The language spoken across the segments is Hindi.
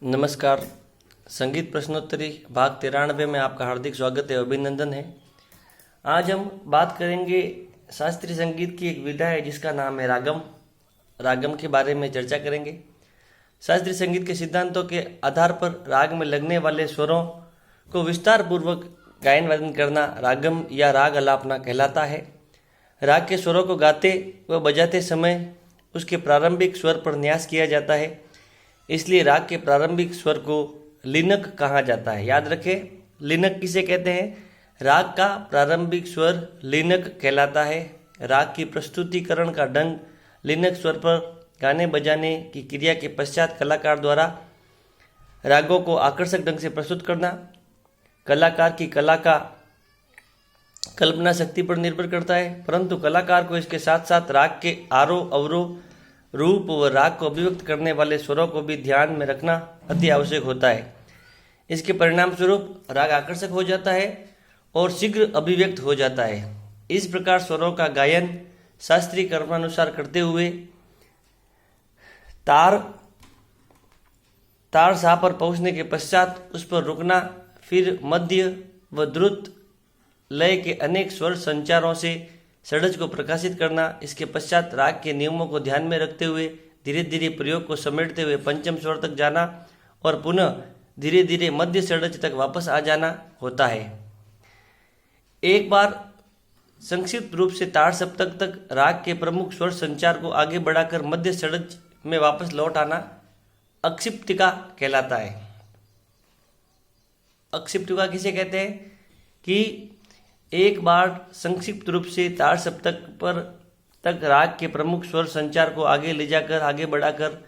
नमस्कार। संगीत प्रश्नोत्तरी भाग 93 में आपका हार्दिक स्वागत है, अभिनंदन है। आज हम बात करेंगे शास्त्रीय संगीत की एक विधा है जिसका नाम है रागम। रागम के बारे में चर्चा करेंगे। शास्त्रीय संगीत के सिद्धांतों के आधार पर राग में लगने वाले स्वरों को विस्तार पूर्वक गायन वादन करना रागम या राग अलापना कहलाता है। राग के स्वरों को गाते व बजाते समय उसके प्रारंभिक स्वर पर न्यास किया जाता है, इसलिए राग के प्रारंभिक स्वर को लीनक कहा जाता है। याद रखें, लीनक किसे कहते हैं? राग का प्रारंभिक स्वर लीनक कहलाता है। राग की प्रस्तुतिकरण का ढंग लीनक स्वर पर गाने बजाने की क्रिया के पश्चात कलाकार द्वारा रागों को आकर्षक ढंग से प्रस्तुत करना कलाकार की कला का कल्पना शक्ति पर निर्भर करता है, परंतु कलाकार को इसके साथ साथ राग के आरोह अवरोह रूप व राग को अभिव्यक्त करने वाले स्वरों को भी ध्यान में रखना अति आवश्यक होता है। इसके परिणाम स्वरूप राग आकर्षक हो जाता है और शीघ्र अभिव्यक्त हो जाता है। इस प्रकार स्वरों का गायन शास्त्रीय क्रमानुसार करते हुए तार सा पर पहुंचने के पश्चात उस पर रुकना, फिर मध्य व द्रुत लय के अनेक स्वर संचारों से षड्ज को प्रकाशित करना, इसके पश्चात राग के नियमों को ध्यान में रखते हुए धीरे धीरे प्रयोग को समेटते हुए पंचम स्वर तक जाना और पुनः धीरे धीरे मध्य षड्ज तक वापस आ जाना होता है। एक बार संक्षिप्त रूप से ताड़ सप्तक तक राग के प्रमुख स्वर संचार को आगे बढ़ाकर मध्य षड्ज में वापस लौट आना अक्षिप्तिका कहलाता है। अक्षिप्तिका किसे कहते हैं? कि एक बार संक्षिप्त रूप से ताड़ सप्तक पर तक राग के प्रमुख स्वर संचार को आगे ले जाकर आगे बढ़ाकर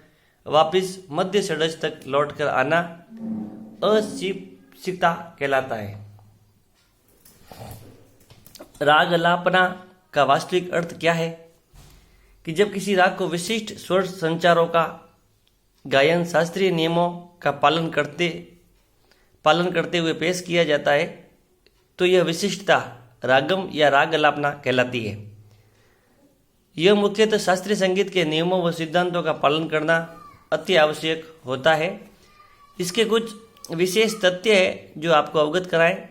वापस मध्य षड्ज तक लौटकर आना अक्षिप्तिका कहलाता है। राग अलापना का वास्तविक अर्थ क्या है? कि जब किसी राग को विशिष्ट स्वर संचारों का गायन शास्त्रीय नियमों का पालन करते हुए पेश किया जाता है तो यह विशिष्टता रागम या राग अलापना कहलाती है। यह मुख्यतः शास्त्रीय संगीत के नियमों व सिद्धांतों का पालन करना अति आवश्यक होता है। इसके कुछ विशेष तथ्य है जो आपको अवगत कराएं।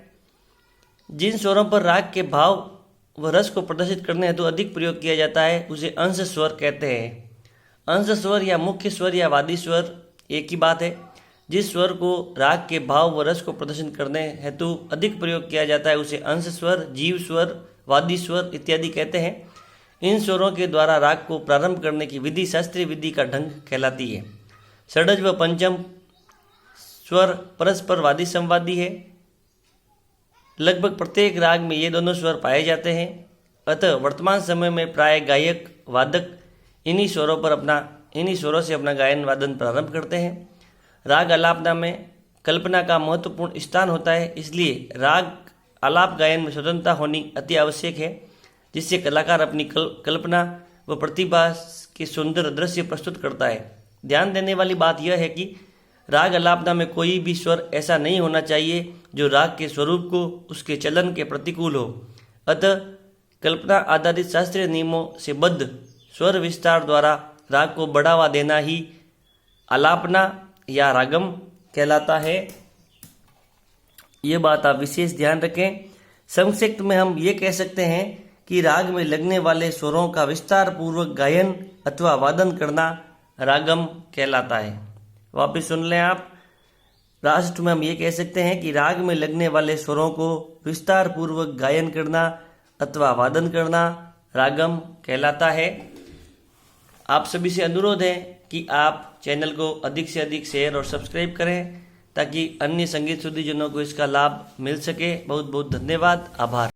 जिन स्वरों पर राग के भाव व रस को प्रदर्शित करने हेतु अधिक प्रयोग किया जाता है उसे अंश स्वर कहते हैं। अंश स्वर या मुख्य स्वर या वादी स्वर एक ही बात है। जिस स्वर को राग के भाव व रस को प्रदर्शन करने हेतु अधिक प्रयोग किया जाता है उसे अंश स्वर, जीव स्वर, वादी स्वर इत्यादि कहते हैं। इन स्वरों के द्वारा राग को प्रारंभ करने की विधि शास्त्रीय विधि का ढंग कहलाती है। षड्ज व पंचम स्वर परस्पर वादी संवादी है। लगभग प्रत्येक राग में ये दोनों स्वर पाए जाते हैं। अतः वर्तमान समय में प्राय गायक वादक इन्हीं स्वरों से अपना गायन वादन प्रारंभ करते हैं। राग आलापना में कल्पना का महत्वपूर्ण स्थान होता है, इसलिए राग आलाप गायन में स्वतंत्रता होनी अति आवश्यक है, जिससे कलाकार अपनी कल्पना व प्रतिभा के सुंदर दृश्य प्रस्तुत करता है। ध्यान देने वाली बात यह है कि राग आलापना में कोई भी स्वर ऐसा नहीं होना चाहिए जो राग के स्वरूप को उसके चलन के प्रतिकूल हो। अतः कल्पना आधारित शास्त्रीय नियमों से बद्ध स्वर विस्तार द्वारा राग को बढ़ावा देना ही आलापना या रागम कहलाता है। ये बात आप विशेष ध्यान रखें। संक्षिप्त में हम ये कह सकते हैं कि राग में लगने वाले स्वरों का विस्तार पूर्वक गायन अथवा वादन करना रागम कहलाता है। वापस सुन लें आप। राष्ट्र में हम ये कह सकते हैं कि राग में लगने वाले स्वरों को विस्तार पूर्वक गायन करना अथवा वादन करना रागम कहलाता है। आप सभी से अनुरोध है कि आप चैनल को अधिक से अधिक शेयर और सब्सक्राइब करें ताकि अन्य संगीत सुधीजनों को इसका लाभ मिल सके। बहुत बहुत धन्यवाद, आभार।